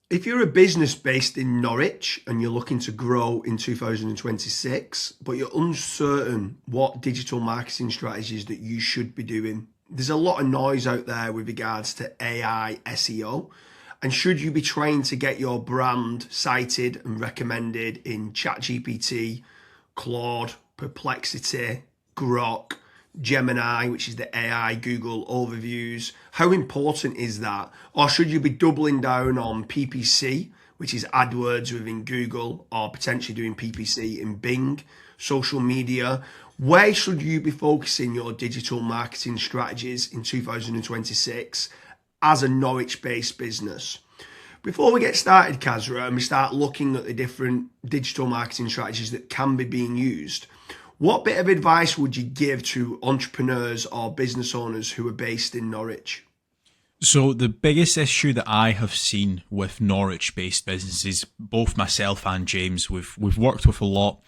If you're a business based in Norwich and you're looking to grow in 2026, but you're uncertain what digital marketing strategies that you should be doing, there's a lot of noise out there with regards to AI SEO. And should you be trying to get your brand cited and recommended in ChatGPT, Claude, Perplexity, Grok, Gemini, which is the AI Google overviews? How important is that? Or should you be doubling down on PPC, which is AdWords within Google, or potentially doing PPC in Bing, social media? Where should you be focusing your digital marketing strategies in 2026 as a Norwich-based business? Before we get started, Kazra, and we start looking at the different digital marketing strategies that can be being used, what bit of advice would you give to entrepreneurs or business owners who are based in Norwich? So the biggest issue that I have seen with Norwich-based businesses, both myself and James, we've worked with a lot.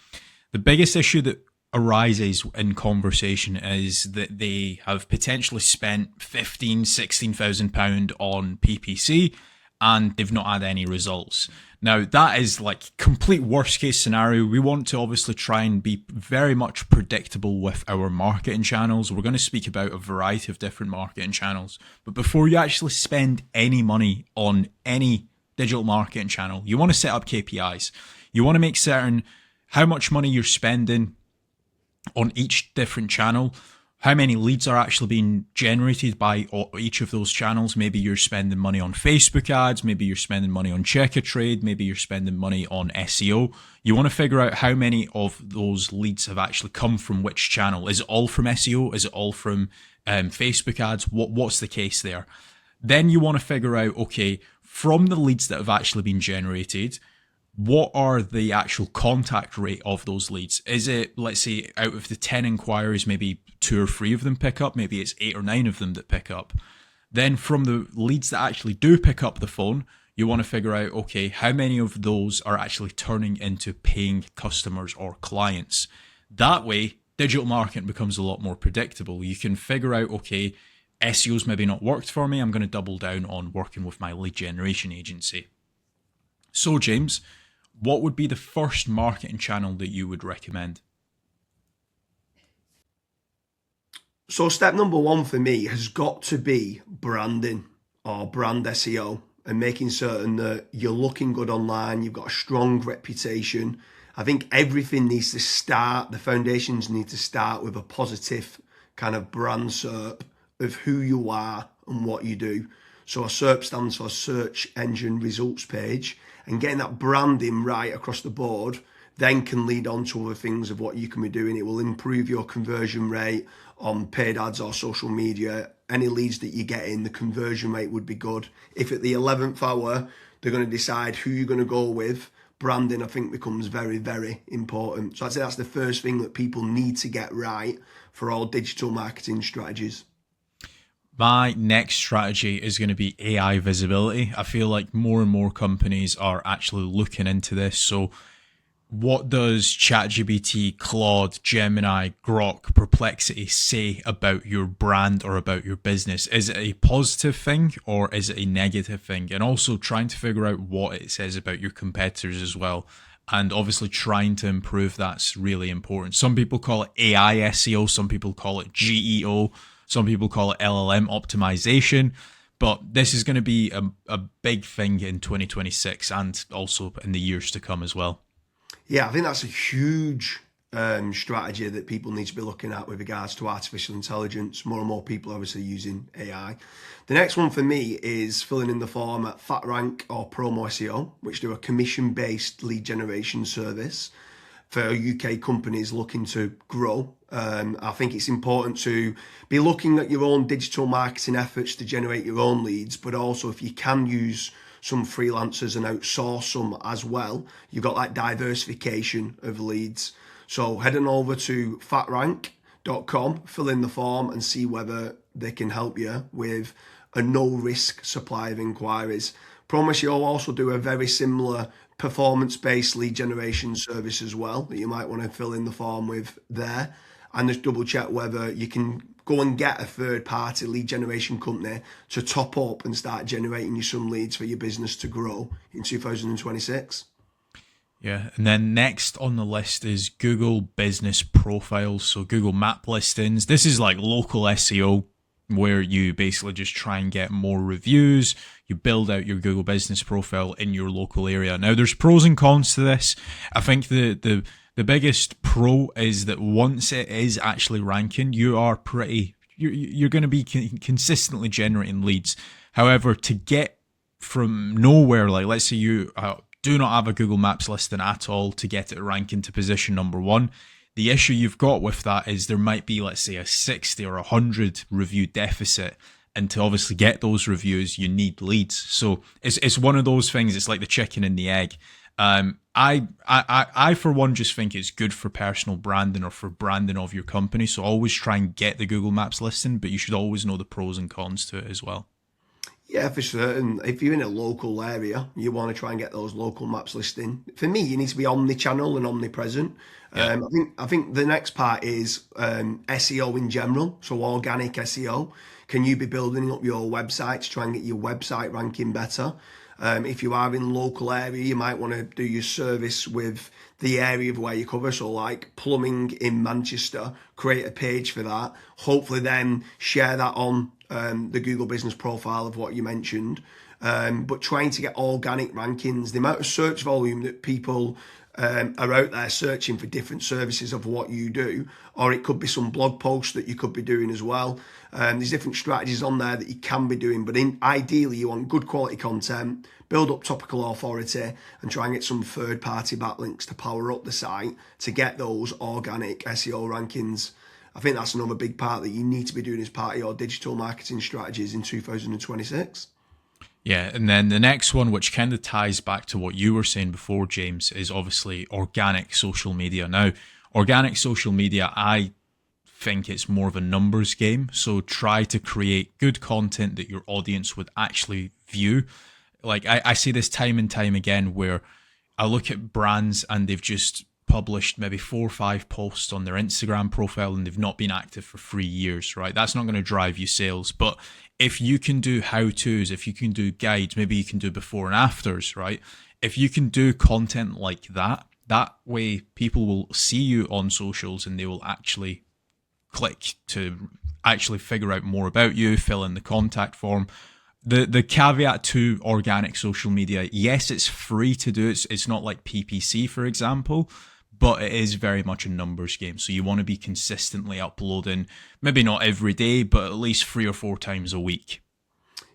The biggest issue that arises in conversation is that they have potentially spent £16,000 on PPC and they've not had any results. Now, that is like complete worst case scenario. We want to obviously try and be very much predictable with our marketing channels. We're going to speak about a variety of different marketing channels. But before you actually spend any money on any digital marketing channel, you want to set up KPIs. You want to make certain how much money you're spending on each different channel, how many leads are actually being generated by each of those channels. Maybe you're spending money on Facebook ads, maybe you're spending money on Check a Trade, maybe you're spending money on SEO. You want to figure out how many of those leads have actually come from which channel. Is it all from SEO? Is it all from Facebook ads? What's the case there? Then you want to figure out, okay, from the leads that have actually been generated, what are the actual contact rate of those leads? Is it, let's say, out of the 10 inquiries, maybe 2 or 3 of them pick up? Maybe it's 8 or 9 of them that pick up. Then from the leads that actually do pick up the phone, you want to figure out, okay, how many of those are actually turning into paying customers or clients? That way, digital marketing becomes a lot more predictable. You can figure out, okay, SEO's maybe not worked for me. I'm going to double down on working with my lead generation agency. So, James, what would be the first marketing channel that you would recommend? So step number 1 for me has got to be branding or brand SEO and making certain that you're looking good online, you've got a strong reputation. I think everything needs to start, the foundations need to start with a positive kind of brand SERP of who you are and what you do. So a SERP stands for Search Engine Results Page, and getting that branding right across the board then can lead on to other things of what you can be doing. It will improve your conversion rate on paid ads or social media. Any leads that you get in, the conversion rate would be good. If at the 11th hour, they're going to decide who you're going to go with, branding, I think, becomes very, very important. So I'd say that's the first thing that people need to get right for all digital marketing strategies. My next strategy is going to be AI visibility. I feel like more and more companies are actually looking into this. So what does ChatGPT, Claude, Gemini, Grok, Perplexity say about your brand or about your business? Is it a positive thing or is it a negative thing? And also trying to figure out what it says about your competitors as well. And obviously trying to improve that's really important. Some people call it AI SEO, some people call it GEO, some people call it LLM optimization. But this is going to be a big thing in 2026 and also in the years to come as well. Yeah, I think that's a huge strategy that people need to be looking at with regards to artificial intelligence. More and more people are obviously using AI. The next one for me is filling in the form at FatRank or Promo SEO, which do a commission-based lead generation service for UK companies looking to grow. I think it's important to be looking at your own digital marketing efforts to generate your own leads, but also if you can use some freelancers and outsource some as well, you've got that diversification of leads. So head on over to fatrank.com, fill in the form and see whether they can help you with a no risk supply of inquiries. Promise you'll also do a very similar performance-based lead generation service as well that you might want to fill in the form with there, and just double check whether you can go and get a third-party lead generation company to top up and start generating you some leads for your business to grow in 2026. Yeah, and then next on the list is Google Business Profiles, so Google Map listings. This is like local SEO, where you basically just try and get more reviews. You build out your Google Business Profile in your local area. Now, there's pros and cons to this. I think the biggest pro is that once it is actually ranking, you're going to be consistently generating leads. However, to get from nowhere, like let's say you do not have a Google Maps listing at all, to get it ranking to position number 1, the issue you've got with that is there might be, let's say, a 60 or 100 review deficit. And to obviously get those reviews, you need leads. So it's one of those things. It's like the chicken and the egg. I for one just think it's good for personal branding or for branding of your company. So always try and get the Google Maps listing, but you should always know the pros and cons to it as well. Yeah, for certain. If you're in a local area, you want to try and get those local maps listing. For me, you need to be omni-channel and omnipresent. Yeah. I think the next part is SEO in general, so organic SEO. Can you be building up your website to try and get your website ranking better? If you are in local area, you might want to do your service with the area of where you cover. So like plumbing in Manchester, create a page for that. Hopefully then share that on the Google Business Profile of what you mentioned. But trying to get organic rankings, the amount of search volume that people are out there searching for different services of what you do, or it could be some blog posts that you could be doing as well. There's different strategies on there that you can be doing, but ideally you want good quality content, build up topical authority, and try and get some third-party backlinks to power up the site to get those organic SEO rankings. I think that's another big part that you need to be doing as part of your digital marketing strategies in 2026. Yeah, and then the next one, which kind of ties back to what you were saying before, James, is obviously organic social media. Now, organic social media, I think it's more of a numbers game. So try to create good content that your audience would actually view. Like I see this time and time again where I look at brands and they've just published maybe 4 or 5 posts on their Instagram profile and they've not been active for 3 years, right? That's not going to drive you sales. But if you can do how-tos, if you can do guides, maybe you can do before and afters, right? If you can do content like that, that way people will see you on socials and they will actually click to actually figure out more about you, fill in the contact form. The caveat to organic social media, yes, it's free to do. It's not like PPC, for example, but it is very much a numbers game. So you want to be consistently uploading, maybe not every day, but at least 3 or 4 times a week.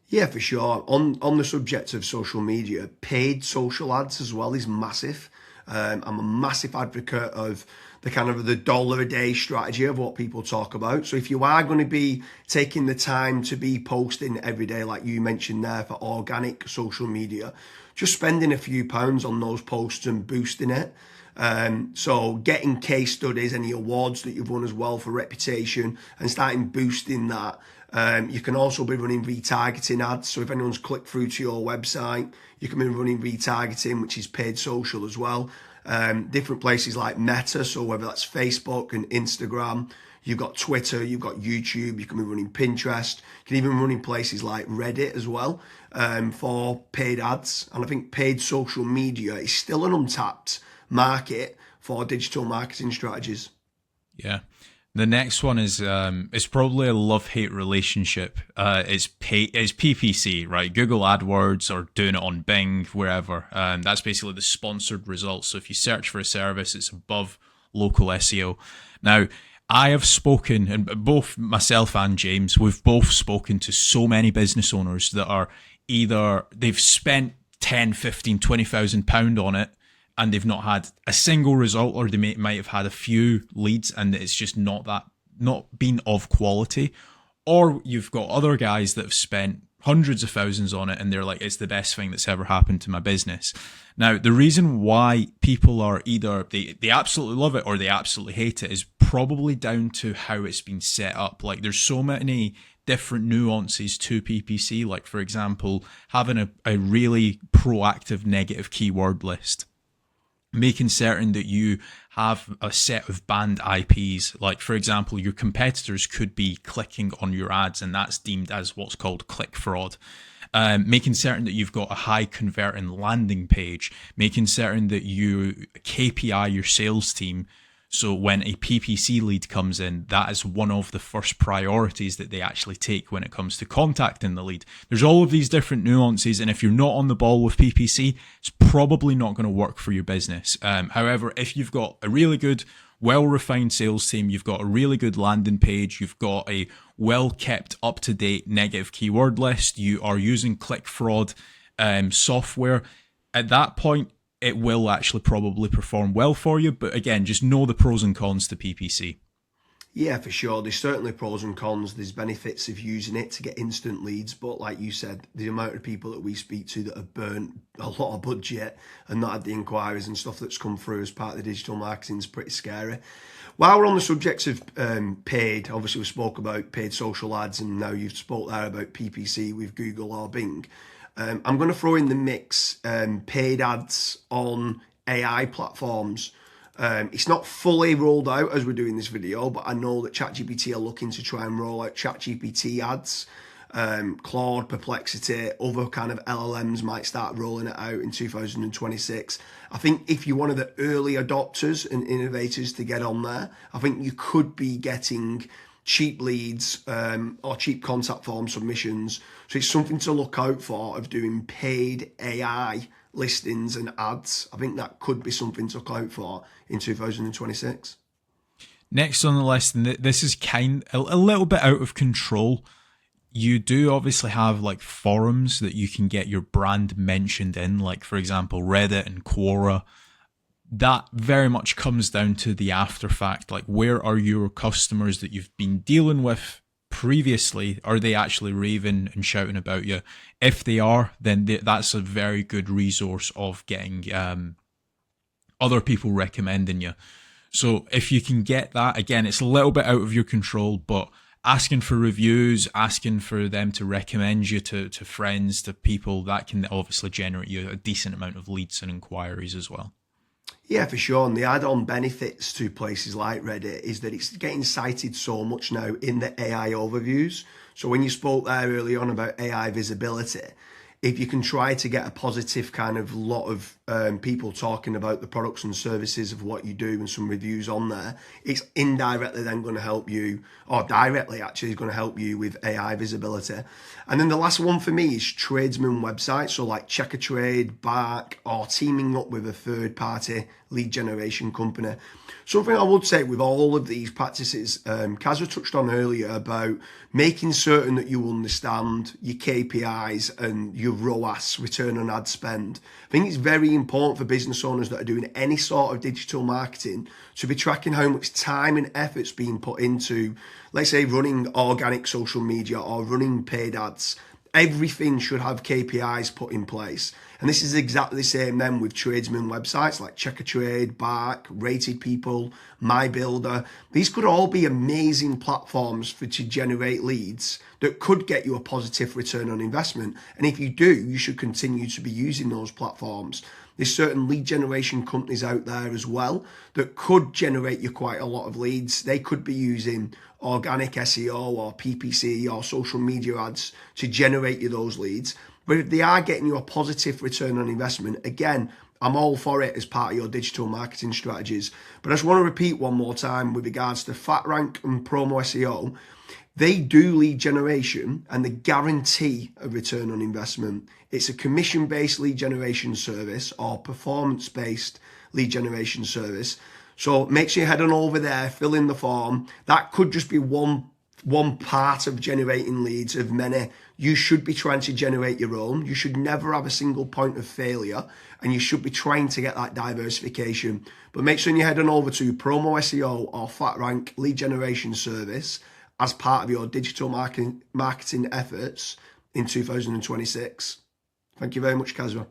Yeah, for sure. On the subject of social media, paid social ads as well is massive. I'm a massive advocate of the kind of the dollar a day strategy of what people talk about. So if you are going to be taking the time to be posting every day, like you mentioned there, for organic social media, just spending a few pounds on those posts and boosting it. So getting case studies, any awards that you've won as well for reputation, and starting boosting that. You can also be running retargeting ads. So if anyone's clicked through to your website, you can be running retargeting, which is paid social as well. Different places like Meta, so whether that's Facebook and Instagram, you've got Twitter, you've got YouTube, you can be running Pinterest, you can even run in places like Reddit as well for paid ads. And I think paid social media is still an untapped market for digital marketing strategies. Yeah. The next one is it's probably a love-hate relationship. It's PPC, right? Google AdWords or doing it on Bing, wherever. That's basically the sponsored results. So if you search for a service, it's above local SEO. Now, I have spoken, and both myself and James, we've both spoken to so many business owners that are either they've spent 10, 15, 20,000 pound on it, and they've not had a single result, or they might have had a few leads and it's just not been of quality. Or you've got other guys that have spent hundreds of thousands on it and they're like, it's the best thing that's ever happened to my business. Now, the reason why people are either they absolutely love it or they absolutely hate it is probably down to how it's been set up. Like there's so many different nuances to PPC, like for example, having a really proactive negative keyword list. making certain that you have a set of banned IPs. Like, for example, your competitors could be clicking on your ads, and that's deemed as what's called click fraud. Making certain that you've got a high converting landing page, making certain that you KPI your sales team. So when a PPC lead comes in, that is one of the first priorities that they actually take when it comes to contacting the lead. There's all of these different nuances, and if you're not on the ball with PPC, it's probably not going to work for your business. However, if you've got a really good, well-refined sales team, you've got a really good landing page, you've got a well-kept, up-to-date negative keyword list, you are using click fraud software, at that point, it will actually probably perform well for you. But again, just know the pros and cons to PPC. Yeah, for sure. There's certainly pros and cons. There's benefits of using it to get instant leads. But like you said, the amount of people that we speak to that have burnt a lot of budget and not had the inquiries and stuff that's come through as part of the digital marketing is pretty scary. While we're on the subject of paid, obviously we spoke about paid social ads, and now you've spoke there about PPC with Google or Bing. I'm going to throw in the mix paid ads on AI platforms. It's not fully rolled out as we're doing this video, but I know that ChatGPT are looking to try and roll out ChatGPT ads. Claude, Perplexity, other kind of LLMs might start rolling it out in 2026. I think if you're one of the early adopters and innovators to get on there, I think you could be getting cheap leads or cheap contact form submissions. So it's something to look out for of doing paid AI listings and ads. I think that could be something to look out for in 2026. Next on the list, and this is a little bit out of control. You do obviously have like forums that you can get your brand mentioned in, like for example, Reddit and Quora. That very much comes down to the after fact. Like, where are your customers that you've been dealing with previously? Are they actually raving and shouting about you? If they are, then that's a very good resource of getting other people recommending you. So if you can get that, again, it's a little bit out of your control, but asking for reviews, asking for them to recommend you to friends, to people, that can obviously generate you a decent amount of leads and inquiries as well. Yeah, for sure. And the add-on benefits to places like Reddit is that it's getting cited so much now in the AI overviews. So when you spoke there early on about AI visibility, if you can try to get a positive kind of lot of people talking about the products and services of what you do and some reviews on there, it's indirectly then going to help you, or directly actually is going to help you with AI visibility. And then the last one for me is tradesman websites, so like Check a Trade, Bark, or teaming up with a third-party lead generation company. Something I would say with all of these practices, Kazza touched on earlier about making certain that you understand your KPIs and your ROAS, return on ad spend. I think it's very important for business owners that are doing any sort of digital marketing to be tracking how much time and effort's being put into, let's say, running organic social media or running paid ads. Everything should have KPIs put in place. And this is exactly the same then with tradesman websites like Check a Trade, Bark, Rated People, My Builder. These could all be amazing platforms to generate leads that could get you a positive return on investment. And if you do, you should continue to be using those platforms. There's certain lead generation companies out there as well that could generate you quite a lot of leads. They could be using organic SEO or PPC or social media ads to generate you those leads. But if they are getting you a positive return on investment, again, I'm all for it as part of your digital marketing strategies. But I just want to repeat one more time with regards to FatRank and Promo SEO. They do lead generation and they guarantee a return on investment. It's a commission-based lead generation service or performance-based lead generation service. So make sure you head on over there, fill in the form. That could just be one part of generating leads of many. You should be trying to generate your own. You should never have a single point of failure, and you should be trying to get that diversification. But make sure you head on over to Promo SEO or FatRank lead generation service as part of your digital marketing efforts in 2026. Thank you very much, Kazra.